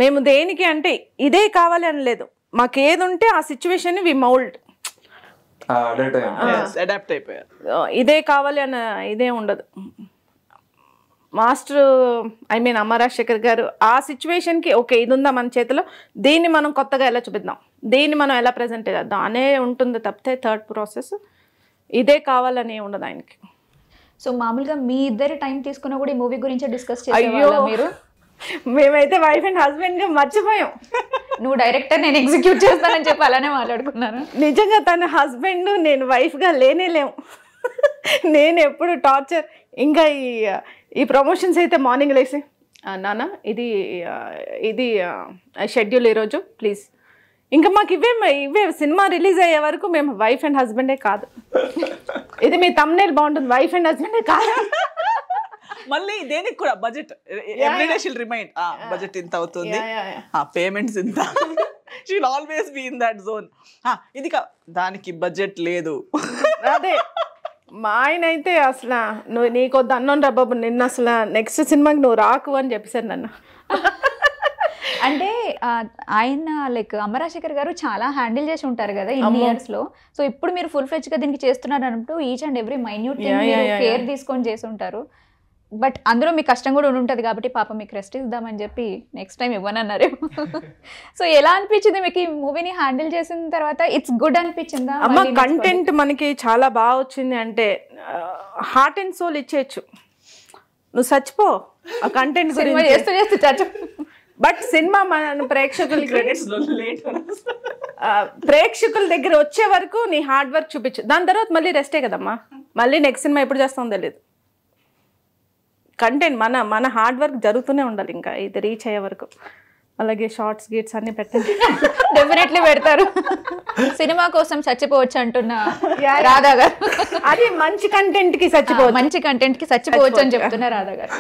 మేము దేనికి అంటే ఇదే కావాలి అని లేదు, మాకు ఏది ఉంటే ఆ సిచ్యువేషన్ వి మౌల్డ్ అడాప్ట్ అయిపోయారు. ఇదే కావాలి అన్న ఇదే ఉండదు. మాస్టర్ ఐ మీన్ అమ్మ రాజశేఖర్ గారు ఆ సిచ్యువేషన్కి ఓకే ఇది ఉందా మన చేతిలో, దీన్ని మనం కొత్తగా ఎలా చూపిద్దాం, దీన్ని మనం ఎలా ప్రజెంట్ చేద్దాం అనే ఉంటుంది తప్పితే థర్డ్ ప్రాసెస్ ఇదే కావాలని ఉండదు ఆయనకి. సో మామూలుగా మీ ఇద్దరు టైం తీసుకున్నా కూడా ఈ మూవీ గురించి డిస్కస్ చేసేవాళ్ళా మీరు? మేమైతే వైఫ్ అండ్ హస్బెండ్గా మర్చిపోయాం. నువ్వు డైరెక్టర్, నేను ఎగ్జిక్యూట్ చేస్తానని చెప్పి అలానే మాట్లాడుకున్నాను. నిజంగా తన హస్బెండ్ నేను వైఫ్గా లేనేలేము. నేను ఎప్పుడు టార్చర్. ఇంకా ఈ ప్రమోషన్స్ అయితే మార్నింగ్ లేసి నాన్న ఇది షెడ్యూల్ ఈరోజు ప్లీజ్. ఇంకా మాకు ఇవే సినిమా రిలీజ్ అయ్యే వరకు మేము వైఫ్ అండ్ హస్బెండే కాదు. ఇది మీ thumbnail బాగుంటుంది, వైఫ్ అండ్ హస్బెండే కాదు. మళ్ళీ దేనికి కూడా budget everyday she'll remind budget ఇంత అవుతుంది, పేమెంట్స్ ఇంత. She'll always be in that zone. ఇది దానికి బడ్జెట్ లేదు. అదే మా ఆయన అయితే అసలు నువ్వు నీకొద్దు అన్నాను రా బాబు, నిన్న అసలు నెక్స్ట్ సినిమాకి నువ్వు రాకు అని చెప్పేశారు నన్ను. అంటే ఆయన లైక్ అమ్మ రాజశేఖర్ గారు చాలా హ్యాండిల్ చేసి ఉంటారు కదా ఇన్ని ఇయర్స్ లో. సో ఇప్పుడు మీరు ఫుల్ ఫ్లెడ్జ్ గా దీనికి చేస్తున్నారు అంటూ each and every minute care తీసుకొని చేసి ఉంటారు. బట్ అందులో మీ కష్టం కూడా ఉంటుంది కాబట్టి పాప మీకు రెస్ట్ ఇద్దామని చెప్పి నెక్స్ట్ టైం ఇవ్వనన్నారు. సో ఎలా అనిపించింది మీకు ఈ మూవీని హ్యాండిల్ చేసిన తర్వాత? ఇట్స్ గుడ్ అనిపించిందా? అమ్మ కంటెంట్ మనకి చాలా బాగా వచ్చింది అంటే హార్ట్ అండ్ సోల్ ఇచ్చేయచ్చు. నువ్వు చచ్చిపో ఆ కంటెంట్ గురించి చేస్తూ చచ్చు. బట్ సినిమా మన ప్రేక్షకుల దగ్గర వచ్చే వరకు నీ హార్డ్ వర్క్ చూపించు, దాని తర్వాత మళ్ళీ రెస్టే కదమ్మా. మళ్ళీ నెక్స్ట్ సినిమా ఎప్పుడు చేస్తామో తెలియదు. కంటెంట్ మన హార్డ్ వర్క్ జరుగుతూనే ఉండాలి ఇంకా ఇది రీచ్ అయ్యే వరకు. అలాగే షార్ట్స్ గీట్స్ అన్ని పెట్టండి, డెఫినెట్లీ పెడతారు. సినిమా కోసం చచ్చిపోవచ్చు అంటున్న రాధా గారు, అది మంచి కంటెంట్ కి చచ్చిపోవచ్చు, మంచి కంటెంట్ కి చచ్చిపోవచ్చు అని చెప్తున్నా రాధా గారు.